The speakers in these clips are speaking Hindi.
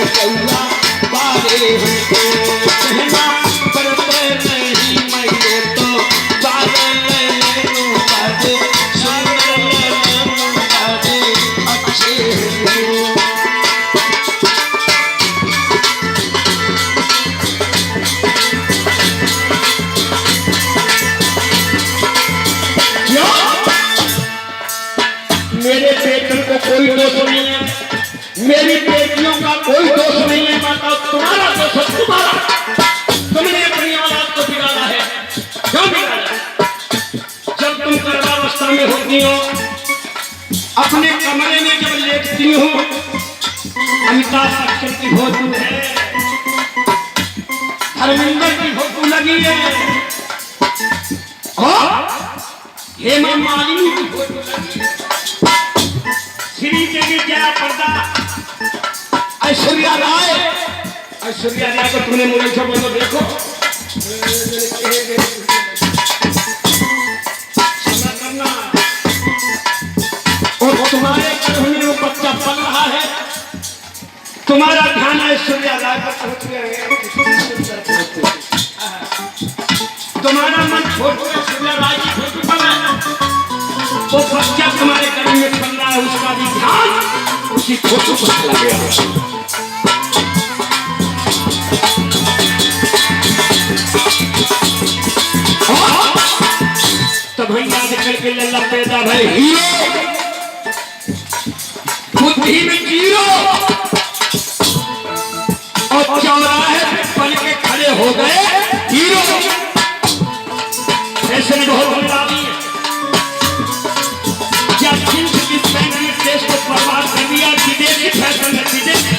चौला बारे हमको कहना पड़ते नहीं मैं तो बारे लेनो बाजे सुन लेनो बाजे अच्छे हो। मेरे बेटन को कोई दोष नहीं है, मेरी बेटियों का कोई दोष नहीं है। बताओ तुम्हारा दोष है, तुम्हारा। तुमने अपनी औलाद को बिगाड़ा है। क्यों बिगाड़ा? जब तुम गर्भावस्था में होती हो, अपने कमरे में जब लेटती हो, अमिताभ बच्चन की फोटो है, धर्मेंद्र की फोटो लगी है, और हेमा मालिनी की फोटो लगी है, श्री देवी जया प्रदा, ऐश्वर्या राय। ऐश्वर्या राय को तुमने मुझे सब बोलो देखो, करना। और तुम्हारे गर्भ में वो बच्चा पल रहा है, तुम्हारा ध्यान ऐश्वर्या राय पर पहुंच गया है, तुम्हारा मन फोटो ऐश्वर्या राय की फोटो पर है, वो बच्चा तुम्हारे गर्भ में पल रहा है, उसका भी ध्यान उसी फोटो पर चला गया है। तब हम याद करके लल्ला पैदा भाई हीरो, बुद्धि में जीरो, और चौराहे पल के खड़े हो गए हीरो। ऐसे बहुत बदलावी है, क्या जींस की पैंट में देश को बर्बाद कर दिया, विदेशी फैशन है विदेशी।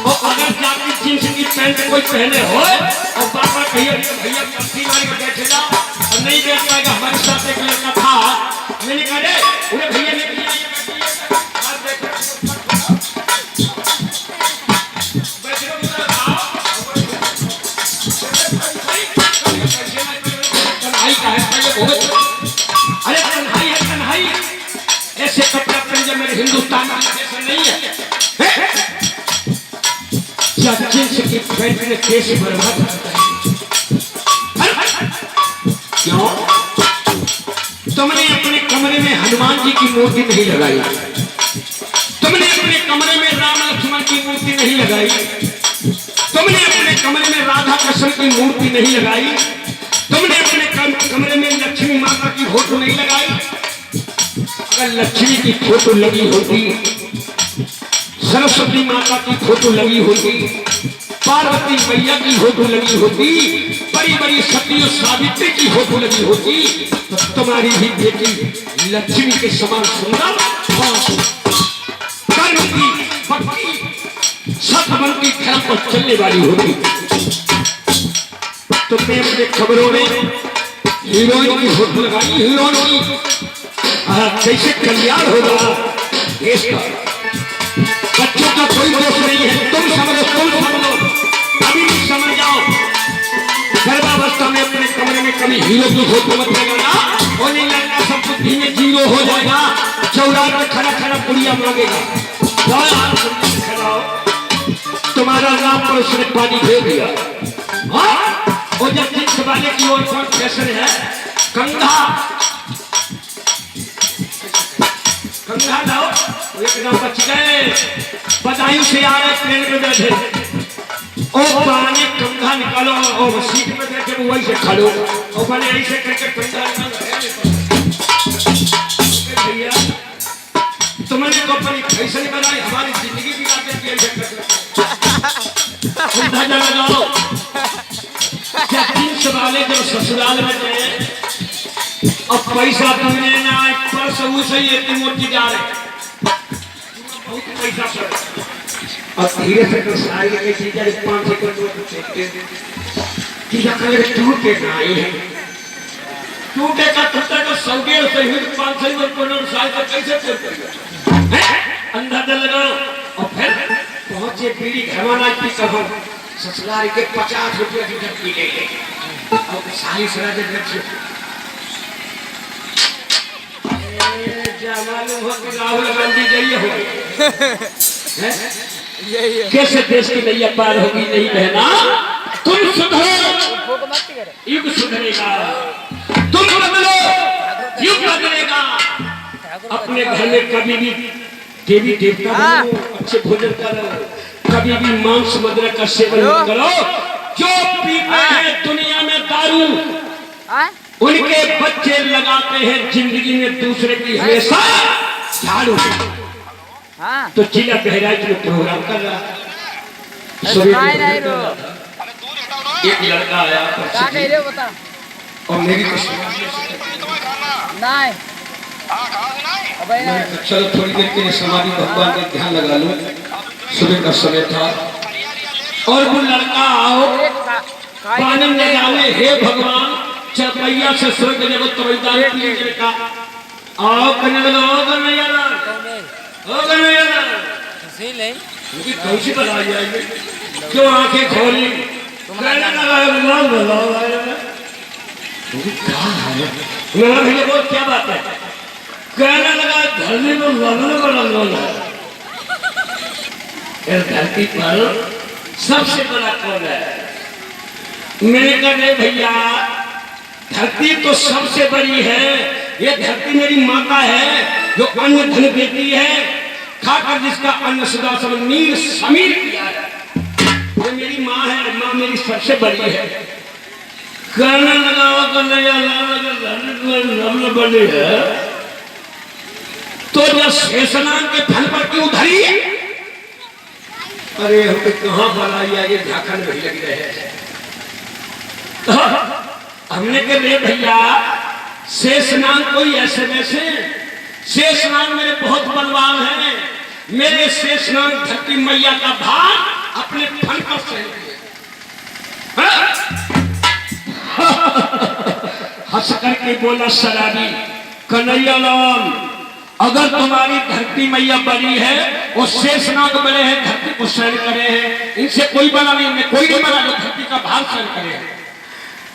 और अगर जाके जींस की पैंट कोई पहने हो और बाबा भैया भैया पत्ती मार के बैठे जाओ और नहीं बैठ पाएगा। हमारे साथ एक लड़का था, मैंने कहा रे उन्हें भैया ने किया अरे तन्हाई है तन्हाई, ऐसे कपड़ा पहन मेरे हिंदुस्तान में ऐसा नहीं है। क्या जींस की पैंट में केस बर्बाद करता है? क्यों? तुमने अपने कमरे में हनुमान जी की मूर्ति नहीं लगाई, तुमने अपने कमरे में राम लक्ष्मण की मूर्ति नहीं लगाई, तुमने अपने कमरे में राधा कृष्ण की मूर्ति नहीं लगाई, तुमने अपने कमरे में लक्ष्मी माता की फोटो नहीं लगाई। अगर लक्ष्मी की फोटो लगी होती, सरस्वती माता की फोटो लगी होती, पार्वती मैया की फोटो लगी होती, बड़ी बड़ी सती और सावित्री की फोटो लगी होती, तो तुम्हारी भी बेटी लक्ष्मी के समान सुंदर कर्म की भक्ति सतमन की धर्म पर चलने वाली होती। तुमने अपने खबरों में हीरोइन की फोटो लगाई, हीरोइन की कैसे कल्याण होगा देश का। बच्चों का कोई दोष नहीं है, तुम समझो अभी भी समझ जाओ। गर्भावस्था में अपने कमरे में कभी हीरो की फोटो मत लगाना, और नहीं लगना सब बुद्धि में जीरो हो जाएगा। चौराहे में खड़ा खड़ा पुड़िया मांगेगा, तुम्हारा नाम पर उसने पानी दे दिया। और जब जिस वाले की ओर फैशन है कंधा, कंधा लाओ, एकदम बच गए। बदायूं से आ रहे ट्रेन में बैठे, और पानी कंधा निकालो, और सीट में बैठे वही से खड़ो, और बने ऐसे करके कंधा भैया तुमने तो अपनी फैशन बनाई, हमारी जिंदगी बिगाड़ देती है। कंधा लगाओ। क्या जींस वाले जब ससुराल में गए और पैसा तुमने ना पर्स उसे ये मोटी जा रहे बहुत पैसा और धीरे से तो सारी लगे चीजें 5 सेकंड टूटे ना है, टूटे का टूटे का 100 से 500 को नोट साल का कैसे चलते अंदाजा लगाओ। और फिर पहुंचे पीढ़ी घरवाना की कहो ससुराल के 50 रुपये की झटकी ले ले, और साली सरा जब राहुल गांधी जाइए हो कैसे देश की नैया पार होगी नहीं बहना। तुम सुधरो युग सुधरेगा, तुम बदलो युग बदलेगा। अपने घर में कभी भी देवी देवता बनो, अच्छे भोजन करो, कभी भी मांस मदिरा का सेवन मत करो। जो पीते हैं दुनिया में दारू, उनके बच्चे लगाते हैं जिंदगी में दूसरे की हमेशा झाड़ू। तो जिला बहराइच में प्रोग्राम कर रहा, एक लड़का आया और मेरी चलो थोड़ी देर के लिए समाधि भगवान का ध्यान लगा लो। सुबह का समय था और वो लड़का आओ पानी में डाले, हे भगवान चरपैया से स्वर्ग जब तबदार कीजिए का आओ करने लगा। ओ कन्हैया ओ कन्हैया उनकी कैसी बता जाएगी जो आंखें खोली कहने लगा मेरा भैया बोल क्या बात है। कहने लगा धरती में लड़ने बड़ा लोल है, इस धरती पर सबसे बड़ा कौन है। मैंने कहा नहीं भैया धरती तो सबसे बड़ी है, ये धरती मेरी माता है जो अन्न धन देती है, खाकर जिसका अन्न सुधा सब नीर समीर किया है, ये मेरी माँ है, माँ मेरी सबसे बड़ी है। कहने लगा बड़ी है तो जब शेषनाग के फल पर क्यों धरी। अरे हम कहाँ बनाई आगे झाखंड नहीं लग रहे हैं। हमने कहा रे भैया शेषनाग कोई ऐसे वैसे, शेषनाग मेरे बहुत बलवान है, मेरे शेषनाग धरती मैया का भार अपने फल पर सहन किए। हंस करके बोला शराबी कन्हैया लाल अगर तुम्हारी धरती मैया बड़ी है और शेषनाग बड़े हैं धरती को सहन करे हैं, इनसे कोई बना नहीं, कोई नहीं बना जो धरती का भार सहन करे है।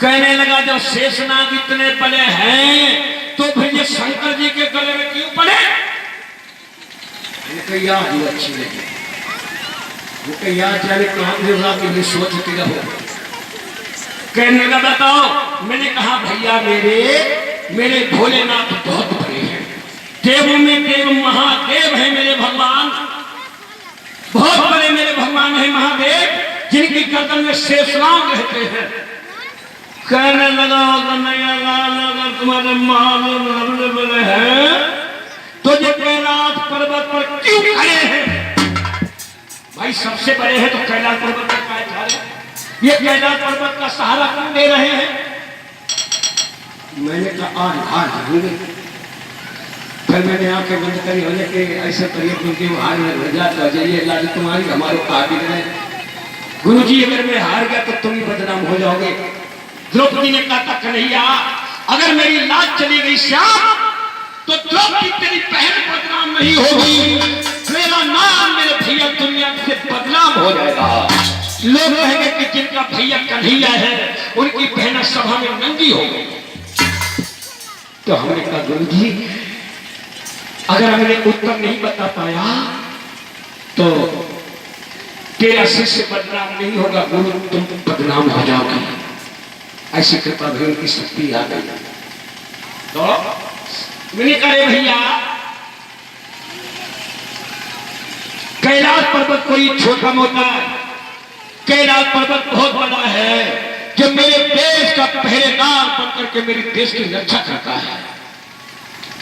कहने लगा जब शेषनाग इतने बड़े हैं तो फिर ये शंकर जी के गले में क्यों पड़े। याद ही अच्छी लगी, याद जाने कहां से रात में सोचती रहो। कहने लगा बताओ। मैंने कहा भैया मेरे भोलेनाथ बहुत बड़े हैं, देवों में देव महादेव है मेरे भगवान, बहुत बड़े मेरे भगवान है महादेव, जिनकी गर्दन में शेषनाग रहते हैं। कहने लगा अगर तुम्हारे महादेव बड़े हैं तो ये कैलाश पर्वत पर क्यों खड़े हैं। भाई सबसे बड़े हैं तो कैलाश पर्वत पर क्या खड़े, ये कैलाश पर्वत का सहारा क्यों दे रहे हैं। मैंने कहा आज हार होंगे। फिर मैंने आंखें बंद करी होने के ऐसे करिए क्योंकि वो हार में भेजा तो जाइए लाज तुम्हारी हमारे काबिल है। गुरुजी अगर मैं हार गया तो तुम ही बदनाम हो जाओगे। द्रौपदी ने कहा था कन्हैया अगर मेरी लाज चली गई श्याम तो द्रौपदी तेरी बहन बदनाम नहीं होगी, मेरा नाम मेरे भैया दुनिया से बदनाम हो जाएगा। लोग कहेंगे कि जिनका भैया कन्हैया है उनकी बहन सभा में नंगी हो गई। तो हमने कहा गुरु जी अगर हमने उत्तर नहीं बता पाया तो तेरा शिष्य बदनाम नहीं होगा, गुरु तुम बदनाम हो जाओगे। ऐसी कृपा भी उनकी शक्ति आ गई। तो मैंने कहा भैया कैलाश पर्वत कोई छोटा मोटा, कैलाश पर्वत बहुत बड़ा है जो मेरे देश का पहरेदार बनकर के मेरे देश की रक्षा करता है।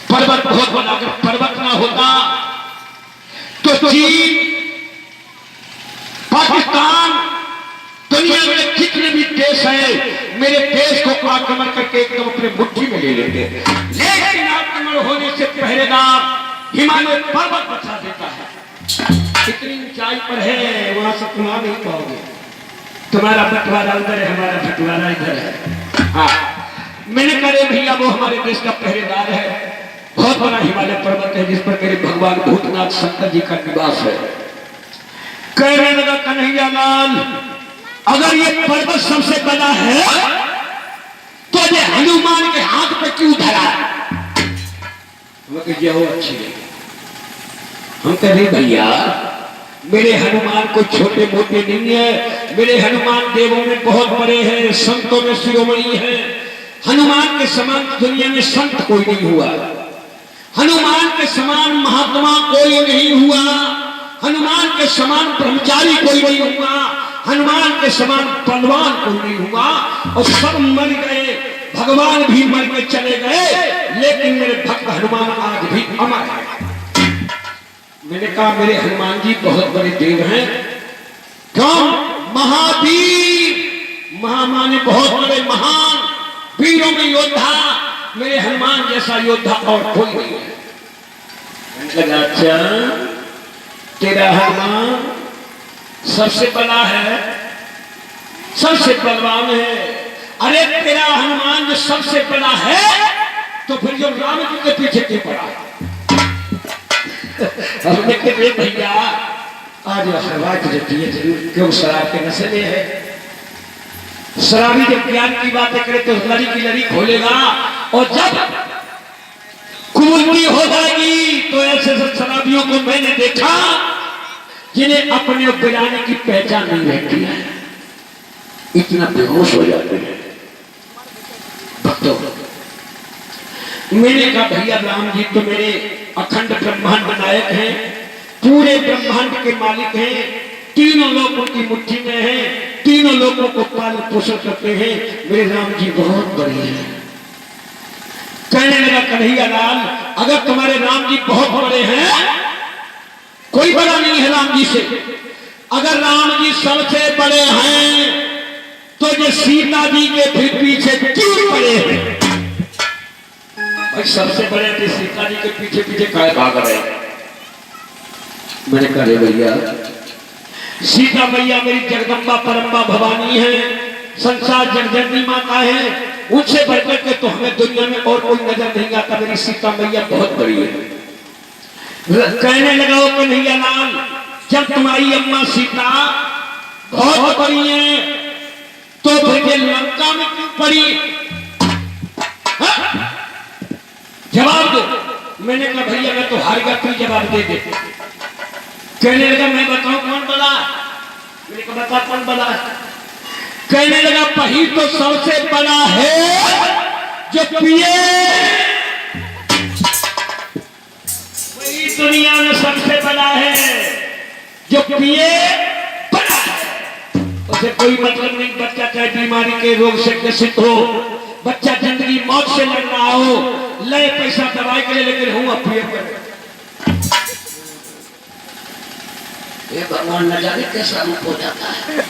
पर्वत बहुत बड़ा, अगर पर्वत ना होता तो चीन पाकिस्तान दुनिया में जितने भी देश हैं मेरे देश को आक्रमण करके एकदम अपने मुट्ठी में ले लेते, लेकिन आक्रमण होने से पहरेदार हिमालय पर्वत बचा देता है। इतनी ऊंचाई पर है वहां से तुम आ नहीं पाओगे, तुम्हारा बंटवारा उधर है, हमारा बंटवारा इधर है। हाँ मैंने कहा भैया वो हमारे देश का पहरेदार है, बहुत बड़ा हिमालय पर्वत है जिस पर मेरे भगवान भूतनाथ शंकर जी का निवास है। कहने लगा कन्हैया लाल अगर ये पर्वत सबसे बड़ा है तो ये हनुमान के हाथ पे क्यों धरा। वो अच्छी है। हम कह रहे भैया मेरे हनुमान को छोटे मोटे नहीं है, मेरे हनुमान देवों में बहुत बड़े हैं, संतों में शिरोमणि है। हनुमान के समान दुनिया में संत कोई नहीं हुआ, हनुमान के समान महात्मा कोई नहीं हुआ, हनुमान के समान ब्रह्मचारी कोई नहीं हुआ, हनुमान के समान बलवान कोई नहीं हुआ। और सब मर गए, भगवान भी मर के चले गए, लेकिन मेरे भक्त हनुमान आज भी अमर है। मैंने कहा मेरे हनुमान जी बहुत बड़े देव हैं। क्यों? महावीर, महामाने बहुत बड़े महान वीरों में योद्धा, मेरे हनुमान जैसा योद्धा और कोई नहीं है। लगा अच्छा तेरा हनुमान सबसे बड़ा है, सबसे बलवान है। अरे तेरा हनुमान जो सबसे बड़ा है, तो फिर जो राम जी के पीछे क्यों पड़ा? हमने कहा भैया आज हवा की जती है जरूर, क्यों शराब के नशे में है। शराबी जब ज्ञान की बातें करे तो लड़ी की लड़ी खोलेगा, और जब कुमुल्टी हो जाएगी तो ऐसे शराबियों को मैंने देखा जिन्हें अपने बिराने की पहचान नहीं रहती है, इतना बेहोश हो जाते हैं भक्तों। मैंने कहा भैया राम जी तो मेरे अखंड ब्रह्मांड नायक हैं, पूरे ब्रह्मांड के मालिक हैं, तीनों लोग उनकी मुट्ठी में हैं, तीनों लोगों को पालन पोषण करते हैं, मेरे राम जी बहुत बड़े हैं। कहने लगा कन्हैया लाल अगर तुम्हारे राम जी बहुत बड़े हैं, कोई बड़ा नहीं है राम जी से। अगर राम जी सबसे बड़े हैं तो ये सीता जी के फिर पीछे क्यों पड़े हैं? भाई सबसे बड़े थे, सीता जी के पीछे पीछे काहे भाग रहे हैं? मैंने कहा भैया सीता मैया मेरी जगदम्बा परम्बा भवानी है, संसार जगजननी माता है, उनसे बढ़कर के तो हमें दुनिया में और कोई नजर नहीं आता। मेरी सीता मैया बहुत बड़ी है। कहने लगा वो कन्हैया लाल जब तुम्हारी अम्मा सीता बहुत बड़ी है तो फिर ये लंका में क्यों पड़ी? जवाब दो। मैंने कहा भैया मैं तो हार गया, तू जवाब दे दे। कहने लगा मैं बताऊं कौन बड़ा? मैंने कहा बता कौन बड़ा? कहने लगा वही तो सबसे बड़ा है जो पिए, वही दुनिया में सबसे बड़ा है जो पिए बड़ा है। उसे कोई मतलब नहीं, बच्चा चाहे बीमारी के रोग से ग्रसित हो, बच्चा जिंदगी मौत से लड़ रहा हो, ले पैसा दवाई के लिए लेकिन हूं अब पिए पर। ये भगवान न जाने कैसा रूप हो जाता है।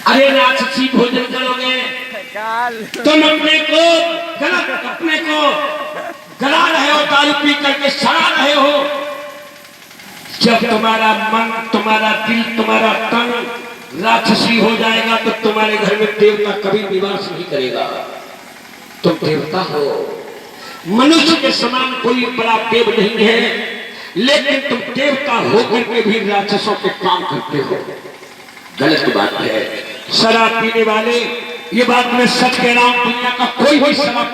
अरे राक्षसी भोजन करोगे तुम अपने को गला रहे हो, दारू पी करके सड़ा रहे हो। जब तुम्हारा मन, तुम्हारा दिल, तुम्हारा तन राक्षसी हो जाएगा तो तुम्हारे घर में देवता कभी निवास नहीं करेगा। तुम देवता हो, मनुष्य के समान कोई बड़ा देव नहीं है, लेकिन तुम देवता होकर के भी राक्षसों के काम करते हो। गलत बात है। शराब पीने वाले, ये बात मैं सच कह रहा हूं, दुनिया का कोई भी शराब